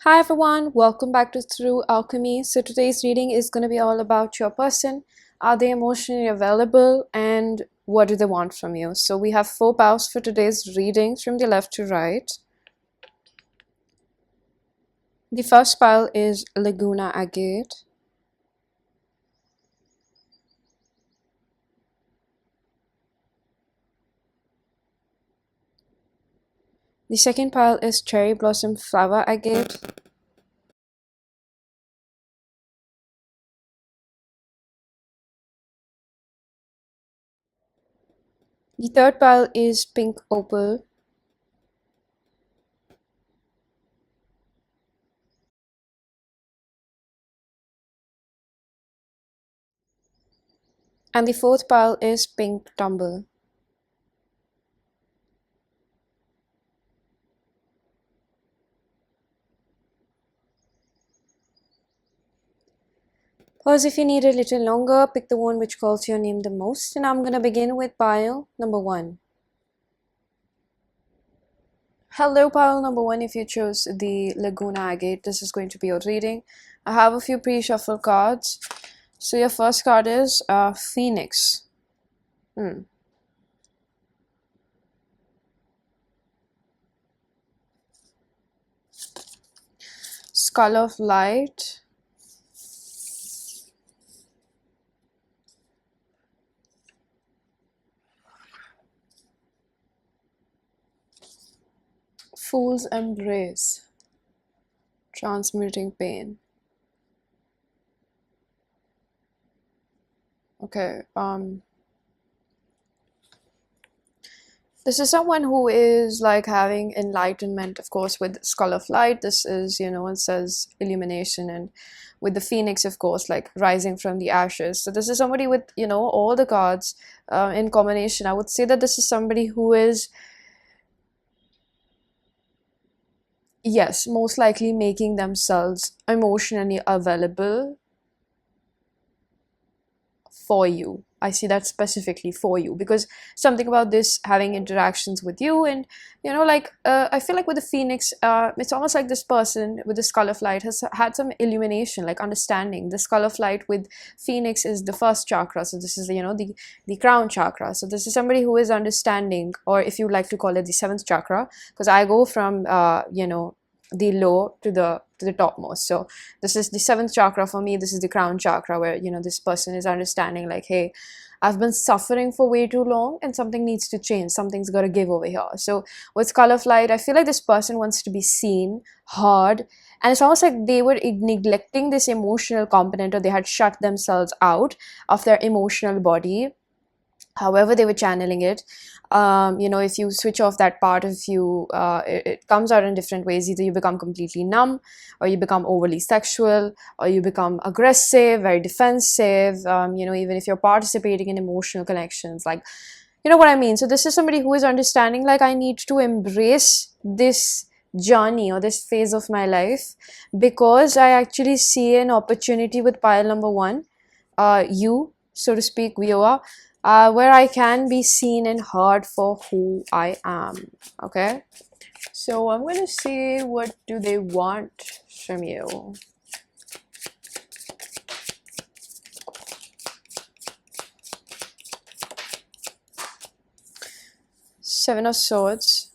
Hi everyone, welcome back to Through Alchemy. So today's reading is going to be all about your person. Are they emotionally available and what do they want from you? So we have 4 piles for today's reading from the left to right. The first pile is Laguna Agate. The second pile is Cherry Blossom Flower Agate. The third pile is Pink Opal. And the fourth pile is Pink Tumble. Pause if you need a little longer, pick the one which calls your name the most, and I'm going to begin with pile number 1. Hello, pile number 1. If you chose the Laguna Agate, this is going to be your reading. I have a few pre-shuffle cards. So your first card is Phoenix. Skull of Light. Fool's Embrace. Transmuting Pain. Okay, this is someone who is like having enlightenment, of course, with Skull of Light. This is, it says illumination, and with the Phoenix, of course, like rising from the ashes. So this is somebody with, all the cards in combination. I would say that this is somebody who is, yes, most likely making themselves emotionally available for you. I see that specifically for you because something about this having interactions with you, and I feel like with the Phoenix, it's almost like this person with the Skull of Light has had some illumination, like understanding. The Skull of Light with Phoenix is the first chakra, so this is the crown chakra. So this is somebody who is understanding, or if you like to call it the seventh chakra, because I go from the low to the topmost. So this is the seventh chakra for me. This is the crown chakra where this person is understanding, like, hey, I've been suffering for way too long and something needs to change. Something's got to give over here. So with Skull of Light, I feel like this person wants to be seen, heard, and it's almost like they were neglecting this emotional component, or they had shut themselves out of their emotional body, however they were channeling it. If you switch off that part of you, it comes out in different ways. Either you become completely numb, or you become overly sexual, or you become aggressive, very defensive, even if you're participating in emotional connections, like, you know what I mean. So this is somebody who is understanding, like, I need to embrace this journey or this phase of my life because I actually see an opportunity with pile number 1, you, so to speak, viewer, where I can be seen and heard for who I am. Okay, so I'm gonna see what do they want from you. Seven of Swords,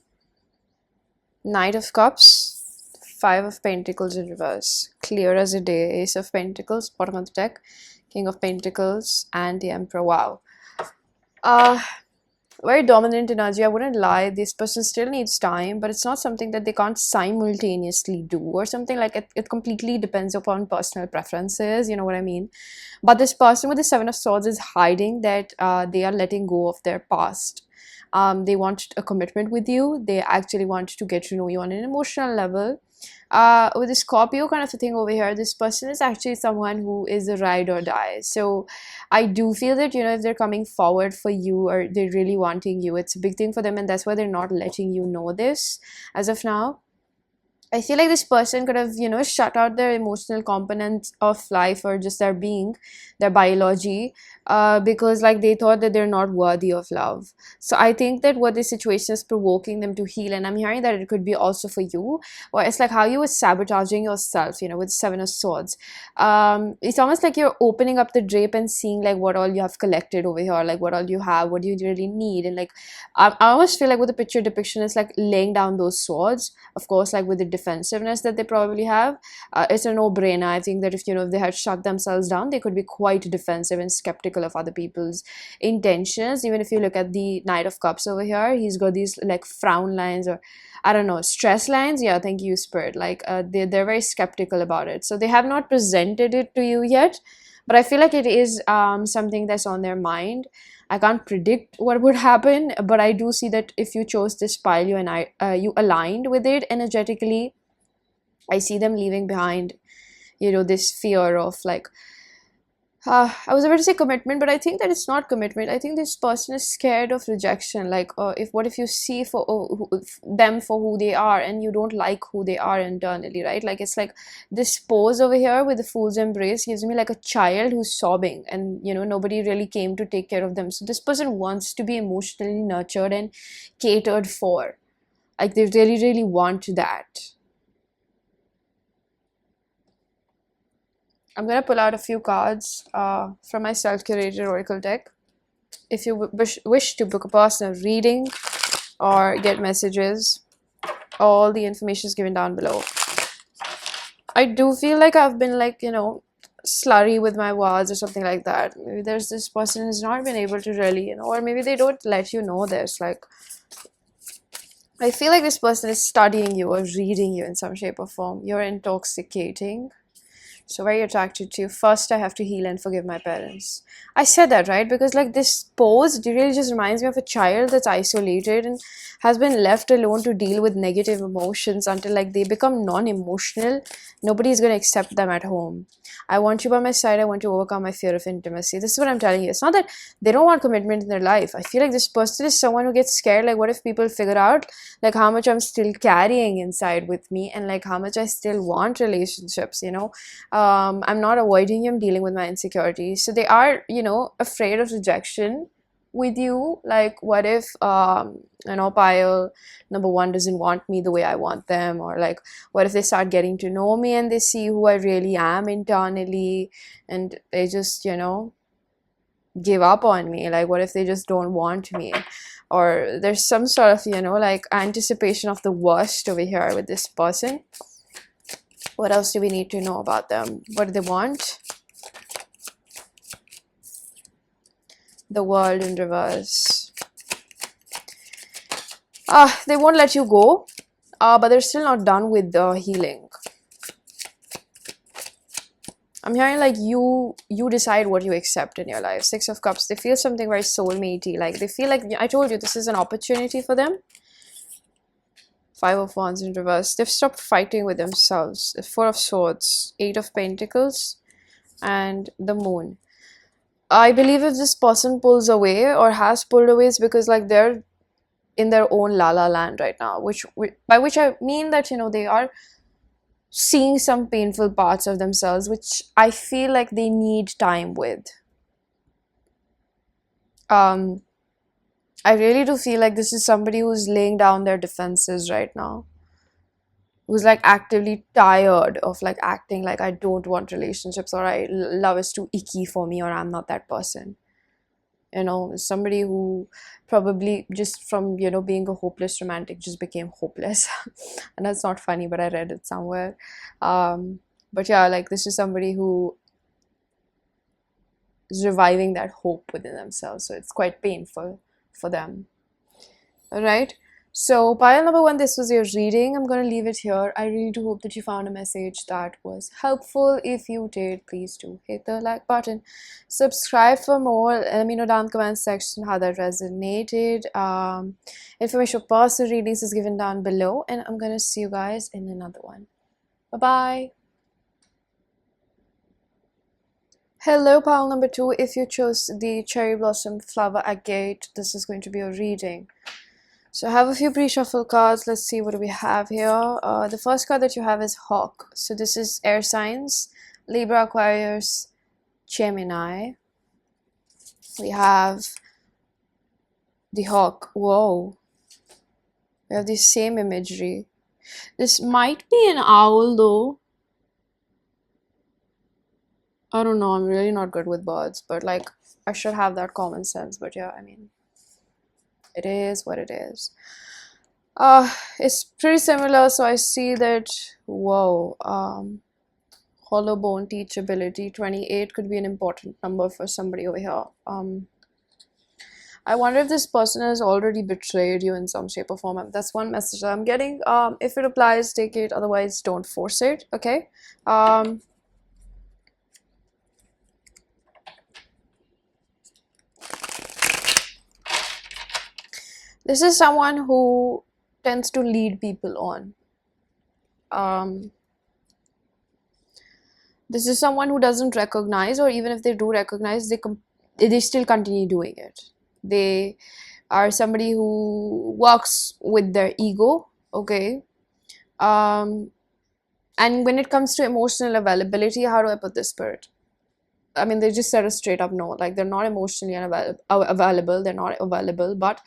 Knight of Cups, Five of Pentacles in reverse, clear as a day, Ace of Pentacles, bottom of the deck, King of Pentacles, and the Emperor. Wow. Very dominant energy. I wouldn't lie, this person still needs time, but it's not something that they can't simultaneously do or something. Like it completely depends upon personal preferences, you know what I mean. But this person with the Seven of Swords is hiding that they are letting go of their past. They want a commitment with you. They actually want to get to know you on an emotional level. With the Scorpio kind of a thing over here, this person is actually someone who is a ride or die. So I do feel that, if they're coming forward for you or they're really wanting you, it's a big thing for them, and that's why they're not letting you know this as of now. I feel like this person could have, shut out their emotional components of life, or just their being, their biology, because like they thought that they're not worthy of love. So I think that what this situation is provoking them to heal, and I'm hearing that it could be also for you, or it's like how you were sabotaging yourself, with Seven of Swords. It's almost like you're opening up the drape and seeing like what all you have collected over here, like what all you have, what do you really need, and like I almost feel like what the picture depiction is like laying down those swords, of course, like with the defensiveness that they probably have. It's a no-brainer. I think that if they had shut themselves down, they could be quite defensive and skeptical of other people's intentions. Even if you look at the Knight of Cups over here, he's got these like frown lines, or I don't know, stress lines. Yeah, thank you, Spirit. Like they're very skeptical about it, so they have not presented it to you yet, but I feel like it is something that's on their mind. I can't predict what would happen, but I do see that if you chose this pile, you aligned with it energetically. I see them leaving behind, this fear of like, I was about to say commitment, but I think that it's not commitment. I think this person is scared of rejection. Like, if what if you see them for who they are, and you don't like who they are internally, right? Like, it's like this pose over here with the fool's embrace gives me like a child who's sobbing, and nobody really came to take care of them. So this person wants to be emotionally nurtured and catered for. Like, they really, really want that. I'm gonna pull out a few cards from my self-curated oracle deck. If you wish to book a personal reading or get messages, all the information is given down below. I do feel like I've been like, slurry with my words or something like that. Maybe there's this person who's not been able to really, or maybe they don't let you know this. Like, I feel like this person is studying you or reading you in some shape or form. You're intoxicating. So very attracted to you. First, I have to heal and forgive my parents. I said that, right? Because like this pose really just reminds me of a child that's isolated and has been left alone to deal with negative emotions until like they become non-emotional. Nobody's going to accept them at home. I want you by my side. I want to overcome my fear of intimacy. This is what I'm telling you. It's not that they don't want commitment in their life. I feel like this person is someone who gets scared. Like, what if people figure out like how much I'm still carrying inside with me, and like how much I still want relationships, I'm not avoiding you, I'm dealing with my insecurities. So they are, afraid of rejection with you. Like, what if pile number one doesn't want me the way I want them, or like what if they start getting to know me and they see who I really am internally, and they just give up on me. Like, what if they just don't want me, or there's some sort of like anticipation of the worst over here with this person. What else do we need to know about them? What do they want? The World in reverse. They won't let you go, but they're still not done with the healing. I'm hearing like you decide what you accept in your life. Six of Cups. They feel something very soulmatey. Like, they feel like, I told you, this is an opportunity for them. Five of Wands in reverse. They've stopped fighting with themselves. Four of Swords, Eight of Pentacles, and the Moon. I believe if this person pulls away or has pulled away, it's because like they're in their own la la land right now. By which I mean that they are seeing some painful parts of themselves, which I feel like they need time with. I really do feel like this is somebody who's laying down their defenses right now, who's like actively tired of like acting like I don't want relationships, or love is too icky for me, or I'm not that person. Somebody who probably just from being a hopeless romantic just became hopeless. And that's not funny, but I read it somewhere. But yeah, like, this is somebody who is reviving that hope within themselves, so it's quite painful for them. All right, so pile number one, this was your reading. I'm going to leave it here. I really do hope that you found a message that was helpful. If you did, please do hit the like button, subscribe for more. Let me know down in the comment section how that resonated. Information for personal readings is given down below, and I'm going to see you guys in another one. Bye bye. Hello, pile number two. If you chose the Cherry Blossom Flower Agate, this is going to be a reading. So I have a few pre-shuffle cards. Let's see what do we have here. The first card that you have is Hawk. So this is air signs, Libra, Aquarius, Gemini. We have the Hawk. Whoa. We have the same imagery. This might be an owl though. I don't know. I'm really not good with birds, but like I should have that common sense. But yeah, I mean, it is what it is. It's pretty similar. So I see that. Whoa. Hollow bone teachability 28 could be an important number for somebody over here. I wonder if this person has already betrayed you in some shape or form. That's one message that I'm getting. If it applies, take it. Otherwise, don't force it. Okay. This is someone who tends to lead people on. This is someone who doesn't recognize, or even if they do recognize, they still continue doing it. They are somebody who works with their ego. Okay. And when it comes to emotional availability, how do I put this, Spirit? I mean, they just said a straight up no. Like they're not emotionally available. They're not available. But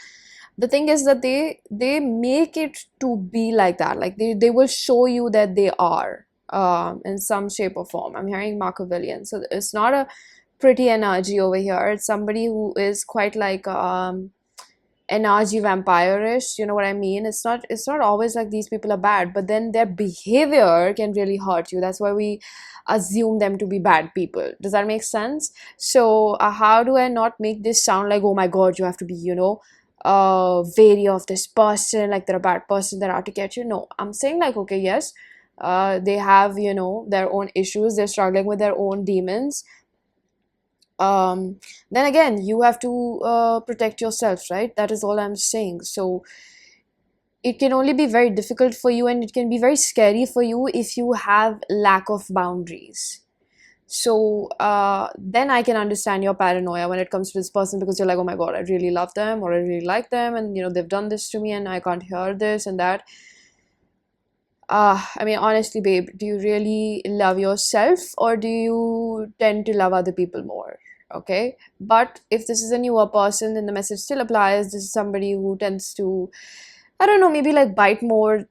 the thing is that they make it to be like that. Like they will show you that they are in some shape or form. I'm hearing Machiavellian. So it's not a pretty energy over here. It's somebody who is quite like energy vampire-ish. You know what I mean? It's not always like these people are bad, but then their behavior can really hurt you. That's why we assume them to be bad people. Does that make sense? So how do I not make this sound like, oh my god, you have to be, wary of this person, like they're a bad person, they're out to get you? No, I'm saying like, okay, yes, they have, their own issues, they're struggling with their own demons. Then again, you have to protect yourself, right? That is all I'm saying. So it can only be very difficult for you, and it can be very scary for you if you have lack of boundaries. So then I can understand your paranoia when it comes to this person, because you're like, oh my god, I really love them, or I really like them, and they've done this to me and I can't hear this and that. I mean, honestly, babe, do you really love yourself, or do you tend to love other people more? Okay. But if this is a newer person, then the message still applies. This is somebody who tends to, I don't know, maybe like bite more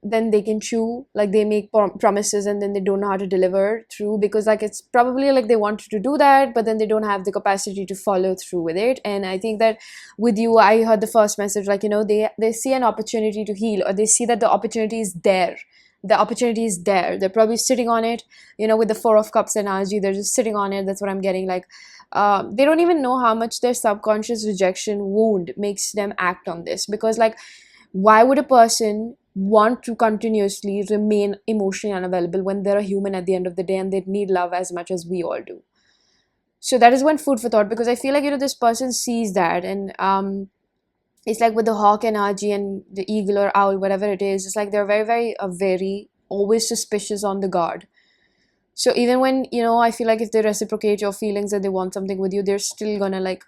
than they can chew. Like they make promises and then they don't know how to deliver through, because like it's probably like they wanted to do that, but then they don't have the capacity to follow through with it. And I think that with you, I heard the first message, like, they see an opportunity to heal, or they see that the opportunity is there. The opportunity is there. They're probably sitting on it, with the Four of Cups energy. They're just sitting on it. That's what I'm getting. Like, they don't even know how much their subconscious rejection wound makes them act on this, because like, why would a person want to continuously remain emotionally unavailable when they're a human at the end of the day, and they need love as much as we all do? So that is one food for thought, because I feel like, this person sees that. And it's like with the hawk energy and the eagle or owl, whatever it is, it's like they're very, very very always suspicious, on the guard. So even when, I feel like if they reciprocate your feelings and they want something with you, they're still gonna like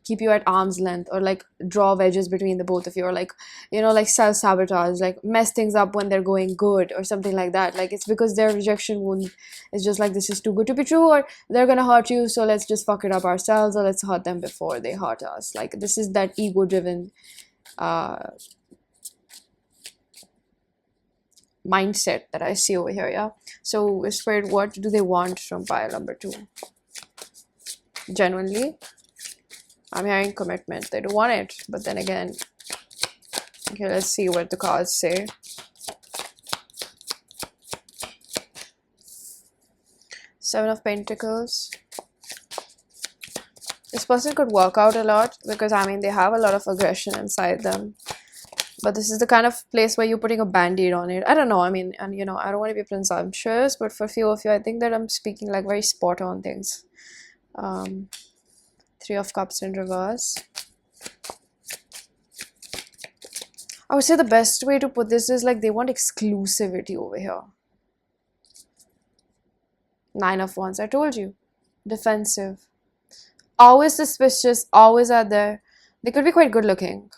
keep you at arm's length, or like draw wedges between the both of you, or like, like self-sabotage, like mess things up when they're going good or something like that. Like it's because their rejection wound is just like, this is too good to be true, or they're gonna hurt you, so let's just fuck it up ourselves, or let's hurt them before they hurt us. Like this is that ego driven mindset that I see over here. Yeah. So Spirit, what do they want from pile number 2? Genuinely, I'm hearing commitment. They don't want it, but then again, okay, let's see what the cards say. Seven of Pentacles. This person could work out a lot, because I mean, they have a lot of aggression inside them. But this is the kind of place where you're putting a band-aid on it. I don't know. I mean, and I don't want to be presumptuous, but for a few of you, I think that I'm speaking like very spot on things. Three of Cups in reverse. I would say the best way to put this is like, they want exclusivity over here. Nine of Wands. I told you. Defensive. Always suspicious. Always out there. They could be quite good looking.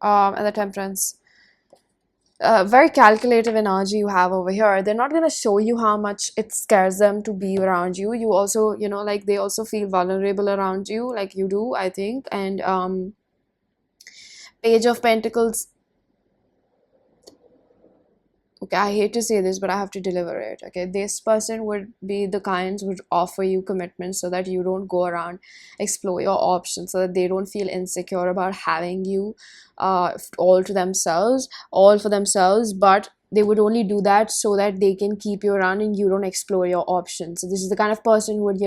And the temperance. Very calculative energy you have over here. They're not gonna show you how much it scares them to be around you. You also, like they also feel vulnerable around you, like you do, I think. And Page of Pentacles. Okay, I hate to say this, but I have to deliver it. Okay, this person would be the kinds would offer you commitment so that you don't go around explore your options, so that they don't feel insecure about having you all for themselves, but they would only do that so that they can keep you around and you don't explore your options. So this is the kind of person who would,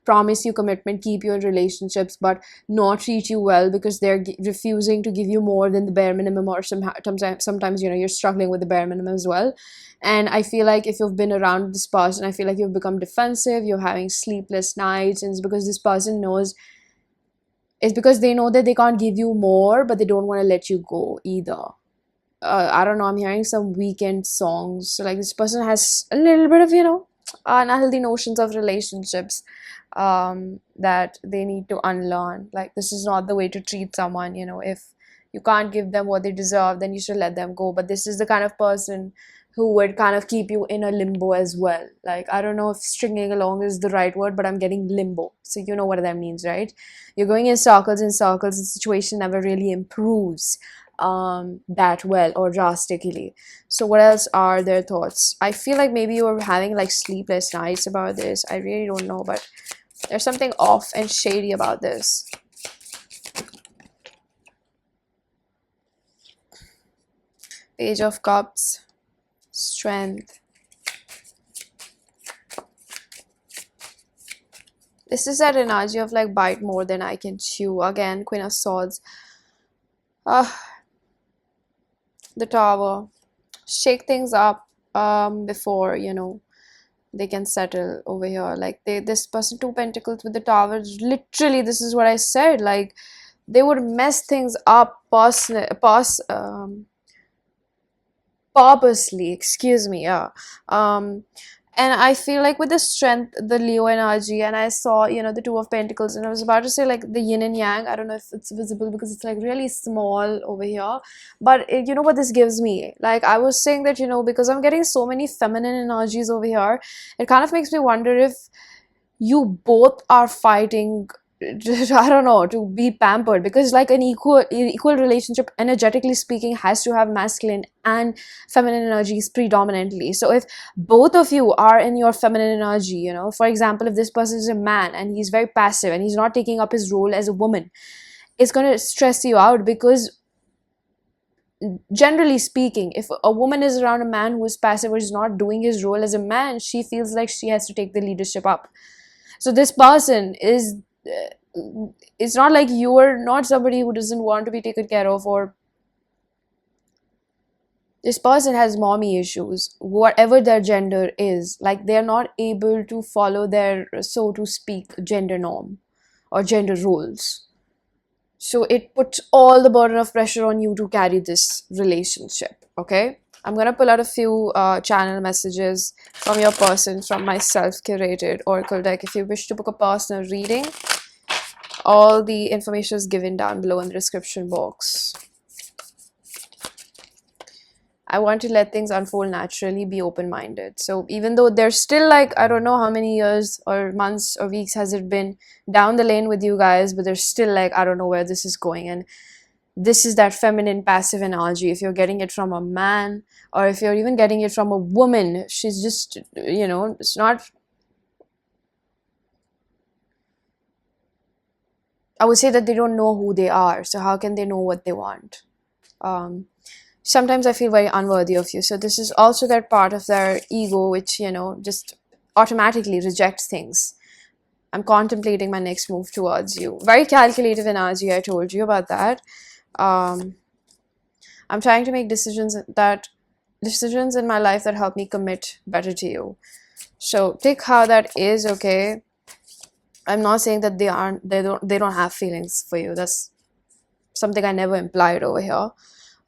promise you commitment, keep you in relationships, but not treat you well because they're refusing to give you more than the bare minimum, or sometimes you're struggling with the bare minimum as well. And I feel like if you've been around this person, I feel like you've become defensive, you're having sleepless nights, and it's because this person knows it's because they know that they can't give you more, but they don't want to let you go either. I don't know, I'm hearing some weekend songs. So like this person has a little bit of, unhealthy notions of relationships that they need to unlearn. Like this is not the way to treat someone, if you can't give them what they deserve, then you should let them go. But this is the kind of person who would kind of keep you in a limbo as well. Like, I don't know if stringing along is the right word, but I'm getting limbo. So you know what that means, right? You're going in circles and circles. The situation never really improves that well or drastically. So what else are their thoughts? I feel like maybe you were having like sleepless nights about this. I really don't know, but there's something off and shady about this. Page of Cups. Strength. This is that energy of like bite more than I can chew. Again, Queen of Swords. The Tower. Shake things up before they can settle over here. Like this person, Two Pentacles with the Tower, literally this is what I said. Like they would mess things up purposely, excuse me. Yeah. And I feel like with the Strength, the Leo energy, and I saw the Two of Pentacles, and I was about to say like the yin and yang. I don't know if it's visible because it's like really small over here, but you know what this gives me? Like I was saying that because I'm getting so many feminine energies over here, it kind of makes me wonder if you both are fighting I don't know, to be pampered, because like an equal relationship, energetically speaking, has to have masculine and feminine energies predominantly. So if both of you are in your feminine energy, for example, if this person is a man and he's very passive and he's not taking up his role as a woman, it's going to stress you out, because generally speaking, if a woman is around a man who is passive or is not doing his role as a man, she feels like she has to take the leadership up. So this person is it's not like you're not somebody who doesn't want to be taken care of, or this person has mommy issues, whatever their gender is. Like they're not able to follow their, so to speak, gender norm or gender roles. So it puts all the burden of pressure on you to carry this relationship. Okay, I'm gonna pull out a few channel messages from your person from my self-curated oracle deck. If you wish to book a personal reading, all the information is given down below in the description box. I want to let things unfold naturally, be open-minded. So even though there's still like, I don't know how many years or months or weeks has it been down the lane with you guys, but there's still like, I don't know where this is going. And this is that feminine passive energy. If you're getting it from a man, or if you're even getting it from a woman, she's just, it's not, I would say that they don't know who they are. So how can they know what they want? Sometimes I feel very unworthy of you. So this is also that part of their ego, which, just automatically rejects things. I'm contemplating my next move towards you. Very calculative energy, I told you about that. I'm trying to make decisions in my life that help me commit better to you. So take how that is, okay? I'm not saying that they don't have feelings for you. That's something I never implied over here.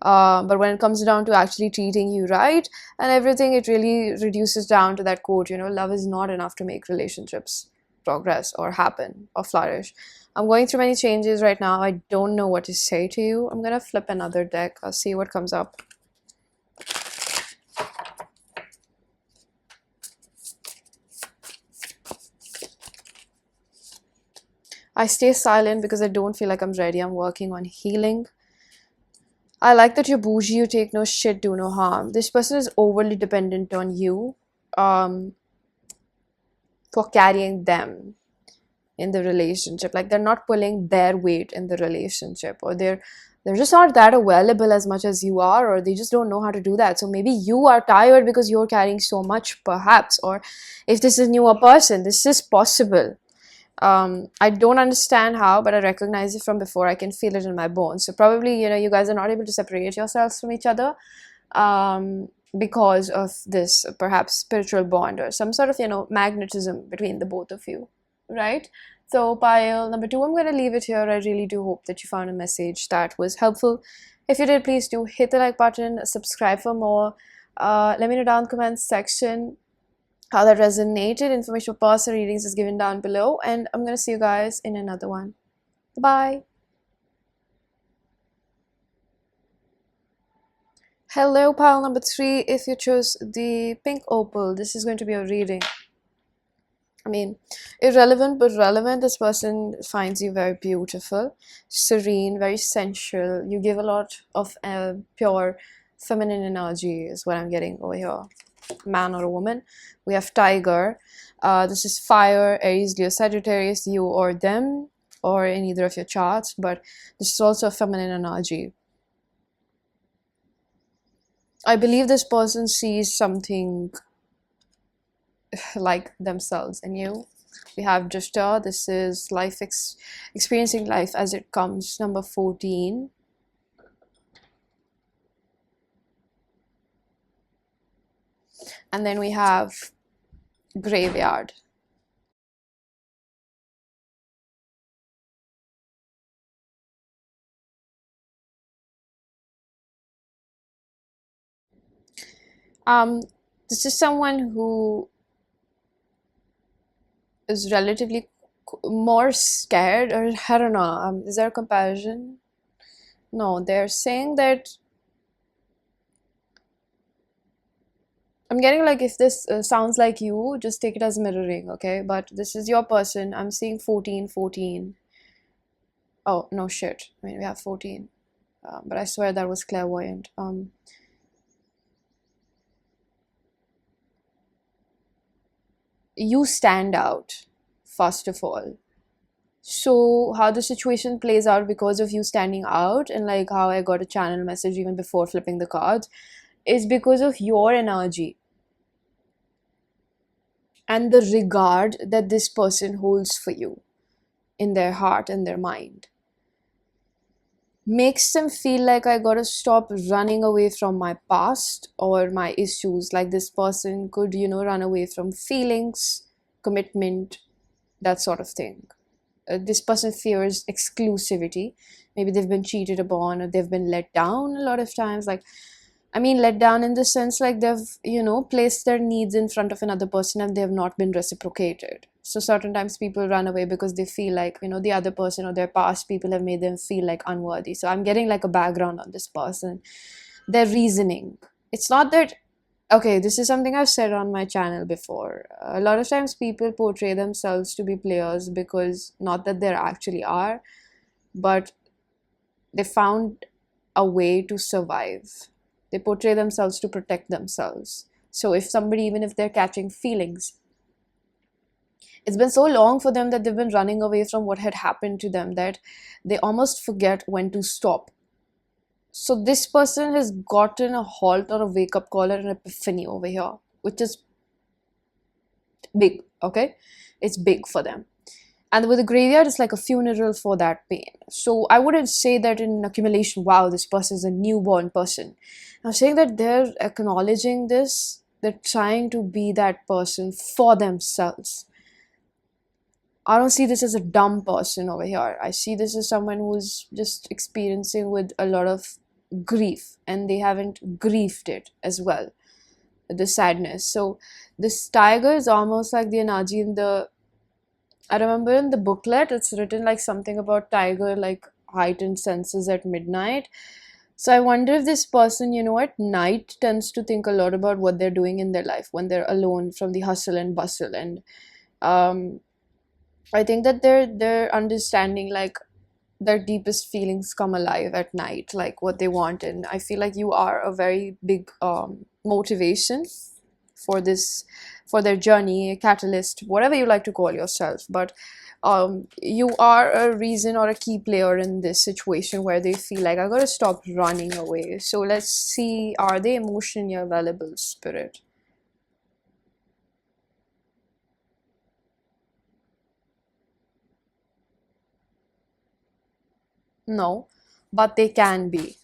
But when it comes down to actually treating you right and everything, it really reduces down to that quote, love is not enough to make relationships progress or happen or flourish. I'm going through many changes right now. I don't know what to say to you. I'm gonna flip another deck. I'll see what comes up. I stay silent because I don't feel like I'm ready. I'm working on healing. I like that you're bougie, you take no shit, do no harm. This person is overly dependent on you um, for carrying them in the relationship. Like they're not pulling their weight in the relationship, or they're just not that available as much as you are, or they just don't know how to do that. So maybe you are tired because you're carrying so much, perhaps. Or if this is a newer person, this is possible. I don't understand how, but I recognize it from before. I can feel it in my bones. So probably, you guys are not able to separate yourselves from each other because of this perhaps spiritual bond or some sort of, magnetism between the both of you, right? So pile number 2, I'm going to leave it here. I really do hope that you found a message that was helpful. If you did, please do hit the like button, subscribe for more. Let me know down in the comments section how that resonated. Information for personal readings is given down below, and I'm gonna see you guys in another one. Bye. Hello, pile number 3. If you chose the pink opal, this is going to be a reading. I mean, irrelevant but relevant. This person finds you very beautiful, serene, very sensual. You give a lot of pure feminine energy is what I'm getting over here. Man or a woman. We have tiger. This is fire, Aries, Leo, Sagittarius, you or them, or in either of your charts, but this is also a feminine energy. I believe this person sees something like themselves in you. We have drifter. This is life experiencing life as it comes, number 14. And then we have graveyard. This is someone who is relatively more scared, or I don't know. Is there a comparison? No, they're saying that I'm getting like, if this sounds like you, just take it as mirroring, okay? But this is your person. I'm seeing 14, 14. Oh, no shit. I mean, we have 14. But I swear that was clairvoyant. You stand out, first of all. So how the situation plays out because of you standing out, and like how I got a channel message even before flipping the cards, is because of your energy and the regard that this person holds for you in their heart and their mind. Makes them feel like I gotta stop running away from my past or my issues. Like this person could, run away from feelings, commitment, that sort of thing. This person fears exclusivity. Maybe they've been cheated upon, or they've been let down a lot of times. Like, I mean, let down in the sense like they've, placed their needs in front of another person and they have not been reciprocated. So certain times people run away because they feel like, the other person or their past people have made them feel like unworthy. So I'm getting like a background on this person. Their reasoning. It's not that, okay, this is something I've said on my channel before. A lot of times people portray themselves to be players because not that they actually are, but they found a way to survive. They portray themselves to protect themselves. So if somebody, even if they're catching feelings, it's been so long for them that they've been running away from what had happened to them that they almost forget when to stop. So this person has gotten a halt or a wake-up call or an epiphany over here, which is big, okay? It's big for them. And with the graveyard, it's like a funeral for that pain. So I wouldn't say that in accumulation, wow, this person is a newborn person. I'm saying that they're acknowledging this, they're trying to be that person for themselves. I don't see this as a dumb person over here. I see this as someone who's just experiencing with a lot of grief, and they haven't grieved it as well, the sadness. So this tiger is almost like the energy in the I remember in the booklet it's written like something about tiger, like heightened senses at midnight. So I wonder if this person, at night tends to think a lot about what they're doing in their life when they're alone from the hustle and bustle. And um, I think that their understanding, like their deepest feelings come alive at night, like what they want. And I feel like you are a very big motivation for this, for their journey, a catalyst, whatever you like to call yourself. But you are a reason or a key player in this situation where they feel like I gotta stop running away. So let's see, are they emotionally available, spirit? No, but they can be.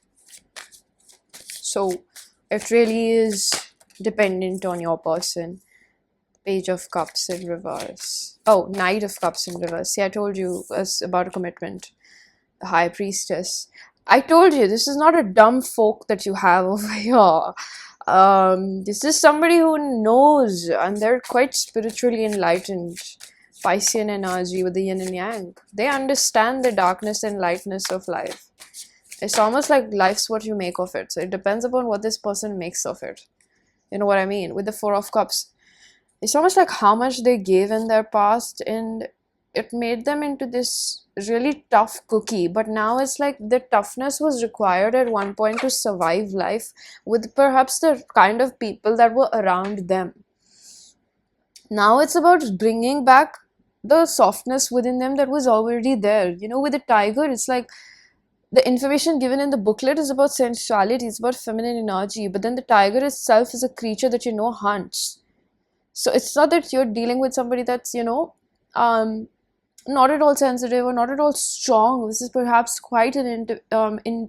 So it really is dependent on your person. Page of Cups in reverse. Oh, Knight of Cups in reverse. See, I told you it's about a commitment. The High Priestess. I told you this is not a dumb folk that you have over here. This is somebody who knows, and they're quite spiritually enlightened. Piscean energy with the yin and yang. They understand the darkness and lightness of life. It's almost like life's what you make of it. So it depends upon what this person makes of it. You know what I mean? With the Four of Cups, it's almost like how much they gave in their past, and it made them into this really tough cookie. But now it's like the toughness was required at one point to survive life with perhaps the kind of people that were around them. Now it's about bringing back the softness within them that was already there. With the tiger, it's like the information given in the booklet is about sensuality, it's about feminine energy, but then the tiger itself is a creature that hunts. So it's not that you're dealing with somebody that's, not at all sensitive or not at all strong. This is perhaps quite an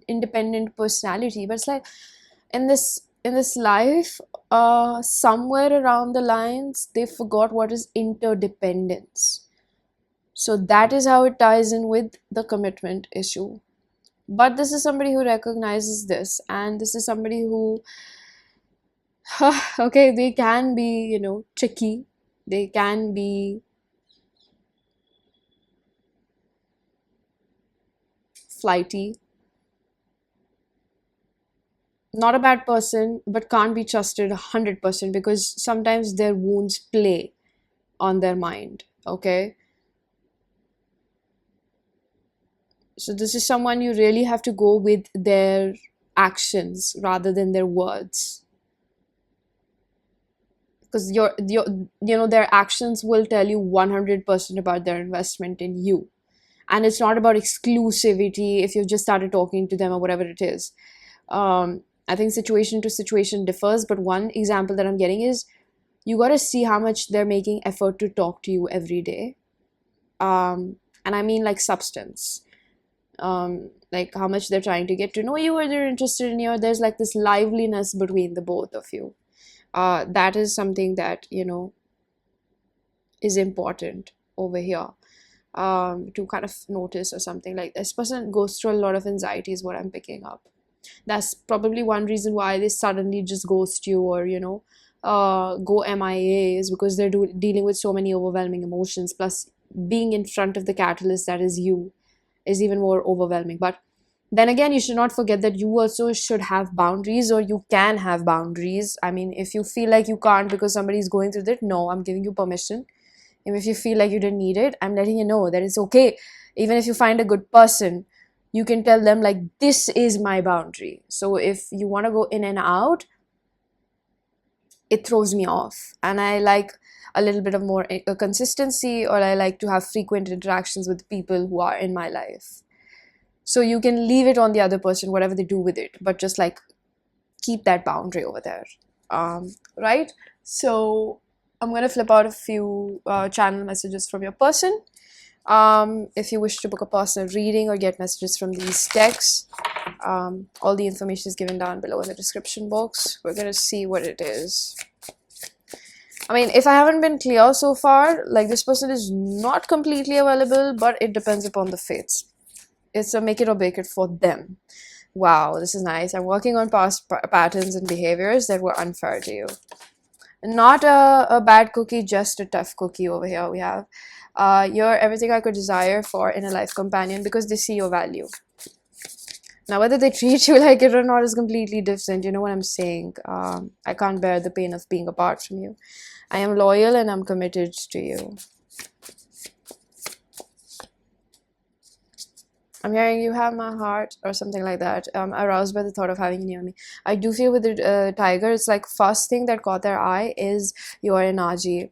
independent personality, but it's like in this life, somewhere around the lines, they forgot what is interdependence. So that is how it ties in with the commitment issue. But this is somebody who recognizes this, and this is somebody who, okay, they can be, tricky, they can be flighty, not a bad person, but can't be trusted 100% because sometimes their wounds play on their mind. Okay, so this is someone you really have to go with their actions rather than their words, because their actions will tell you 100% about their investment in you. And it's not about exclusivity if you've just started talking to them or whatever it is. I think situation to situation differs, but one example that I'm getting is you got to see how much they're making effort to talk to you every day. And I mean like substance. Like how much they're trying to get to know you, or they're interested in you. There's like this liveliness between the both of you. That is something that, is important over here. To kind of notice, or something like this person goes through a lot of anxiety is what I'm picking up. That's probably one reason why they suddenly just ghost you, or go MIA, is because they're dealing with so many overwhelming emotions, plus being in front of the catalyst that is you is even more overwhelming. But then again, you should not forget that you also should have boundaries, or you can have boundaries. I mean, if you feel like you can't because somebody's going through that, no, I'm giving you permission. And if you feel like you didn't need it, I'm letting you know that it's okay. Even if you find a good person, you can tell them like, this is my boundary. So if you want to go in and out, it throws me off. And I like a little bit of more consistency, or I like to have frequent interactions with people who are in my life. So you can leave it on the other person, whatever they do with it, but just like keep that boundary over there. Right? So I'm going to flip out a few channel messages from your person. If you wish to book a personal reading or get messages from these texts, all the information is given down below in the description box. We're going to see what it is. I mean, if I haven't been clear so far, like this person is not completely available, but it depends upon the fates. It's a make it or break it for them. Wow, this is nice. I'm working on past patterns and behaviors that were unfair to you. Not a bad cookie, just a tough cookie over here we have. You're everything I could desire for in a life companion because they see your value. Now, whether they treat you like it or not is completely different. You know what I'm saying? I can't bear the pain of being apart from you. I am loyal and I'm committed to you. I'm hearing you have my heart or something like that. Aroused by the thought of having you near me. I do feel with the tiger, it's like first thing that caught their eye is your energy.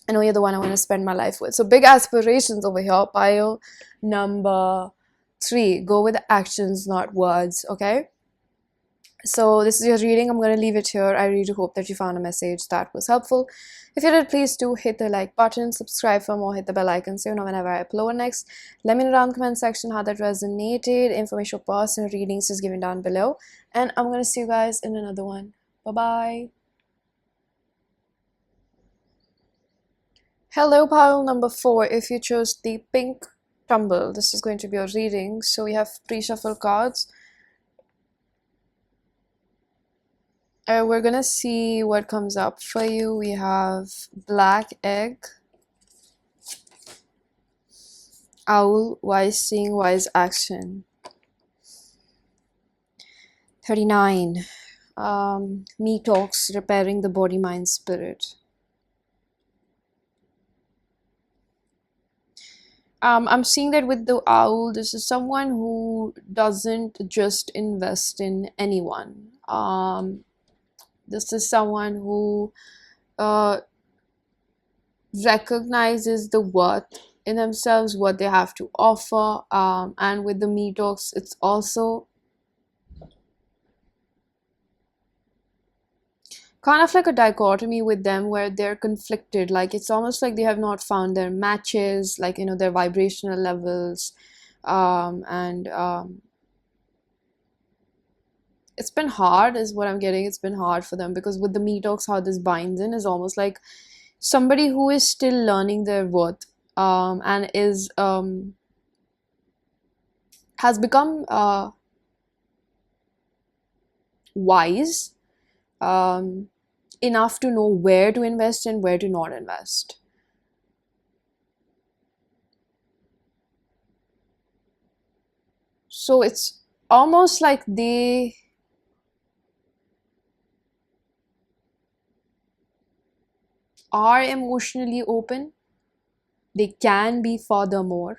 I know you're the one I want to spend my life with. So big aspirations over here. Pile number 3. Go with actions, not words. Okay. So this is your reading. I'm going to leave it here. I really hope that you found a message that was helpful. If you did, please do hit the like button, subscribe for more, hit the bell icon so you know whenever I upload next. Let me know down in the comment section how that resonated. Information for personal readings is given down below. And I'm going to see you guys in another one. Bye-bye. Hello, pile number 4. If you chose the pink Tumble, this is going to be your reading. So we have pre-shuffle cards. We're gonna see what comes up for you. We have Black Egg, Owl, Wise Seeing, Wise Action. 39. Me Talks, Repairing the Body, Mind, Spirit. I'm seeing that with the owl, this is someone who doesn't just invest in anyone. This is someone who recognizes the worth in themselves, what they have to offer. And with the me talks, it's also kind of like a dichotomy with them where they're conflicted. Like it's almost like they have not found their matches, like, you know, their vibrational levels. It's been hard is what I'm getting. It's been hard for them because with the me talks, how this binds in is almost like somebody who is still learning their worth, and is has become wise enough to know where to invest and where to not invest. So it's almost like they are emotionally open. They can be furthermore.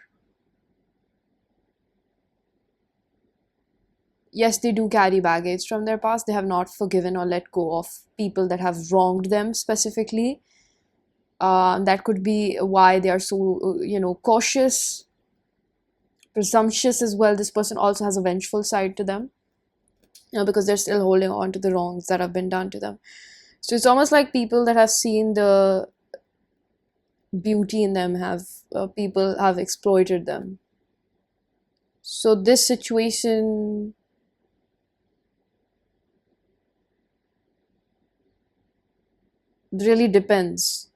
Yes, they do carry baggage from their past. They have not forgiven or let go of people that have wronged them specifically. That could be why they are so, cautious, presumptuous as well. This person also has a vengeful side to them, because they're still holding on to the wrongs that have been done to them. So it's almost like people that have seen the beauty in them people have exploited them. So this situation really depends.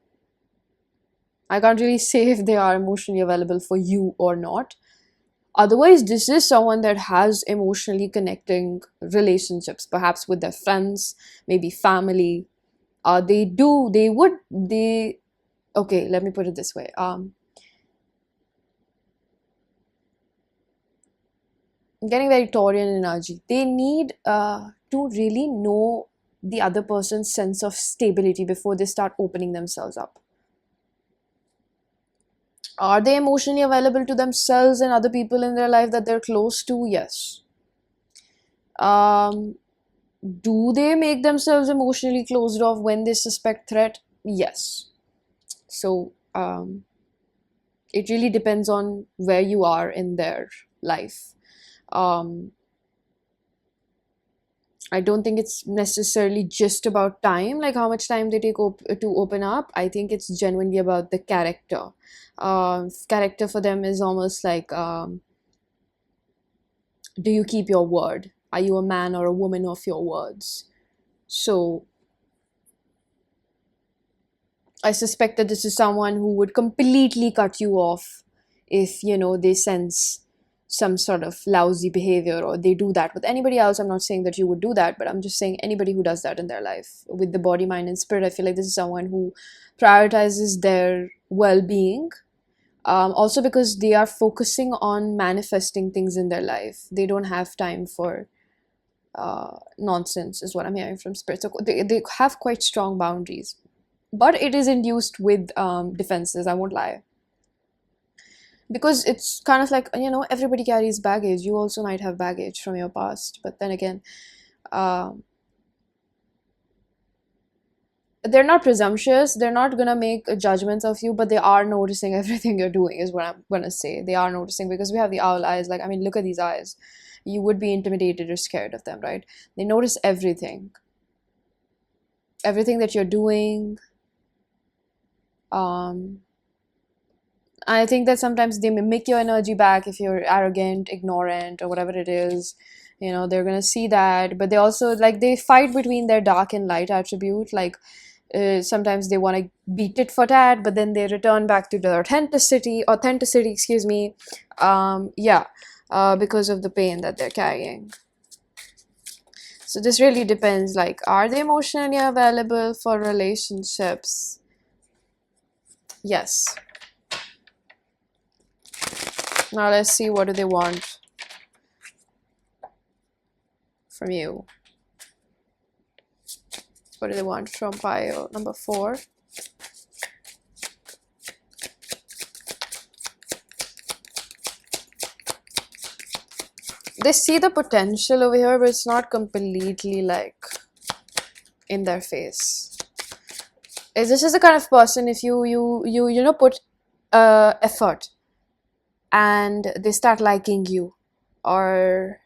I can't really say if they are emotionally available for you or not. Otherwise, this is someone that has emotionally connecting relationships, perhaps with their friends, maybe family. Okay, let me put it this way. I'm getting very Taurian energy. They need to really know the other person's sense of stability before they start opening themselves up. Are they emotionally available to themselves and other people in their life that they're close to? Yes. Do they make themselves emotionally closed off when they suspect threat? Yes. So it really depends on where you are in their life. I don't think it's necessarily just about time, like how much time they take to open up. I think it's genuinely about the character. Character for them is almost like, do you keep your word? Are you a man or a woman of your words? So I suspect that this is someone who would completely cut you off if, they sense some sort of lousy behavior, or they do that with anybody else. I'm not saying that you would do that, but I'm just saying anybody who does that in their life with the body, mind, and spirit. I feel like this is someone who prioritizes their well-being Also because they are focusing on manifesting things in their life. They don't have time for nonsense, is what I'm hearing from spirit. So they have quite strong boundaries, but it is induced with defenses, I won't lie. Because it's kind of like, everybody carries baggage. You also might have baggage from your past, but then again, um they're not presumptuous. They're not gonna make judgments of you, but they are noticing everything you're doing, is what I'm gonna say. They are noticing because we have the owl eyes. Like, I mean, look at these eyes. You would be intimidated or scared of them, right? They notice everything, everything that you're doing. um I think that sometimes they mimic your energy back if you're arrogant, ignorant, or whatever it is. They're gonna see that, but they also, like, they fight between their dark and light attribute. Like, sometimes they want to beat it for that, but then they return back to their authenticity, excuse me. Yeah, because of the pain that they're carrying. So this really depends. Like, are they emotionally available for relationships? Yes. Now let's see, what do they want from you? What do they want from pile number 4? They see the potential over here, but it's not completely like in their face. This is the kind of person, if you put effort and they start liking you, or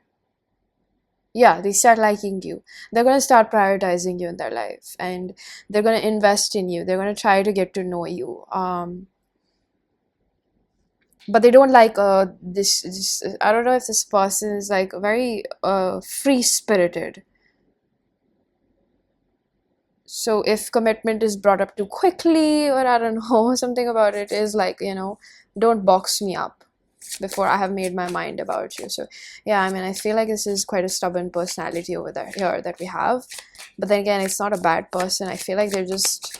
yeah, they start liking you, they're going to start prioritizing you in their life, and they're going to invest in you. They're going to try to get to know you. But they don't like this. I don't know if this person is like very free spirited. So if commitment is brought up too quickly, or I don't know, something about it is like, don't box me up before I have made my mind about you. So yeah, I mean, I feel like this is quite a stubborn personality over there here that we have. But then again, it's not a bad person. I feel like they're just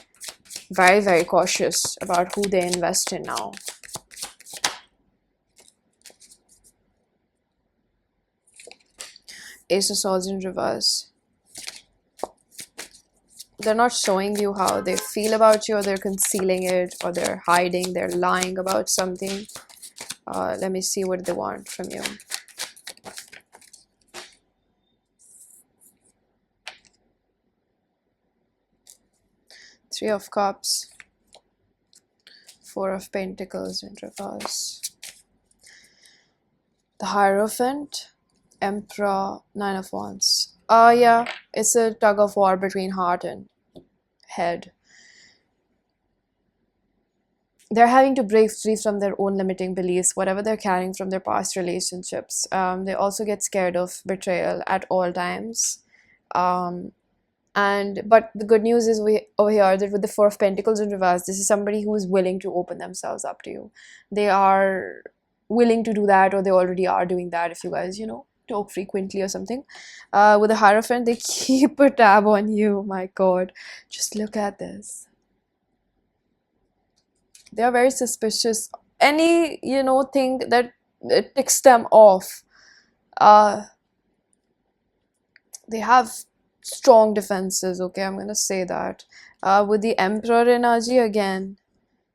very, very cautious about who they invest in now. Ace of Swords in reverse. They're not showing you how they feel about you, or they're concealing it, or they're hiding, they're lying about something. Let me see what they want from you. Three of Cups, Four of Pentacles in reverse, the Hierophant, Emperor, Nine of Wands. Yeah, it's a tug of war between heart and head. They're having to break free from their own limiting beliefs, whatever they're carrying from their past relationships. They also get scared of betrayal at all times. But the good news is over here that with the Four of Pentacles in reverse, this is somebody who is willing to open themselves up to you. They are willing to do that, or they already are doing that if you guys, talk frequently or something. With the Hierophant, they keep a tab on you. My God, just look at this. They are very suspicious. Any, thing that ticks them off, they have strong defenses. Okay, I'm gonna say that. With the Emperor energy again,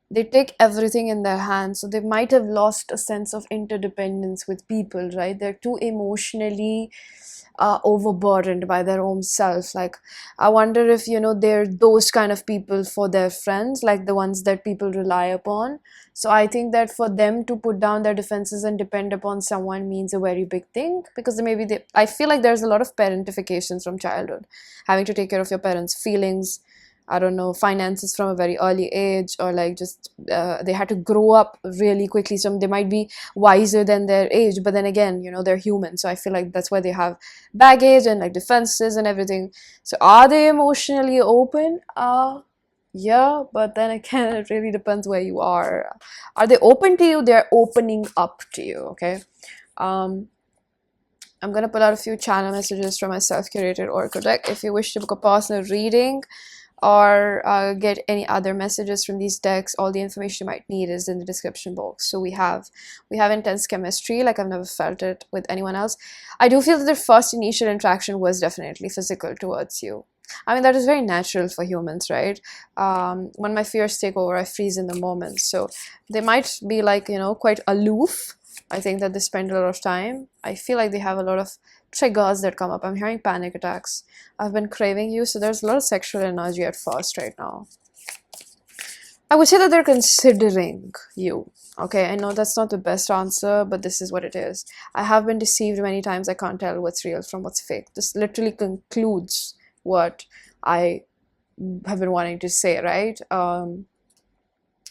they take everything in their hands, so they might have lost a sense of interdependence with people, right? They're too emotionally overburdened by their own self. Like, I wonder if they're those kind of people for their friends, like the ones that people rely upon. So I think that for them to put down their defenses and depend upon someone means a very big thing, because I feel like there's a lot of parentifications from childhood, having to take care of your parents' feelings, I don't know, finances from a very early age, or like just they had to grow up really quickly. So they might be wiser than their age, but then again, they're human. So I feel like that's why they have baggage and like defenses and everything. So are they emotionally open? Yeah, but then again, it really depends where you are. Are they open to you? They're opening up to you, okay? I'm gonna pull out a few channel messages from my self-curated oracle deck. If you wish to book a personal reading, or get any other messages from these decks, all the information you might need is in the description box. So we have intense chemistry like I've never felt it with anyone else. I do feel that their first initial interaction was definitely physical towards you. I mean, that is very natural for humans, right? When my fears take over, I freeze in the moment. So they might be like, quite aloof. I think that they spend a lot of time. I feel like they have a lot of triggers that come up. I'm hearing panic attacks. I've been craving you, so there's a lot of sexual energy at first right now. I would say that they're considering you. Okay, I know that's not the best answer, but this is what it is. I have been deceived many times. I can't tell what's real from what's fake. This literally concludes what I have been wanting to say, right?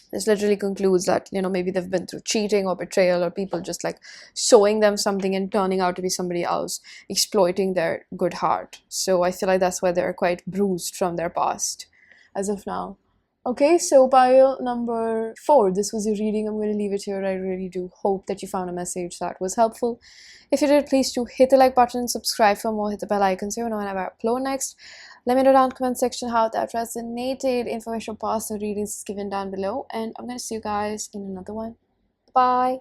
This literally concludes that, maybe they've been through cheating or betrayal, or people just like showing them something and turning out to be somebody else, exploiting their good heart. So I feel like that's why they're quite bruised from their past as of now. Okay, so pile number 4, this was your reading. I'm going to leave it here. I really do hope that you found a message that was helpful. If you did, please do hit the like button, subscribe for more, hit the bell icon so you know whenever I upload next. Let me know down in the comment section how that resonated. Information on past readings is given down below, and I'm going to see you guys in another one. Bye.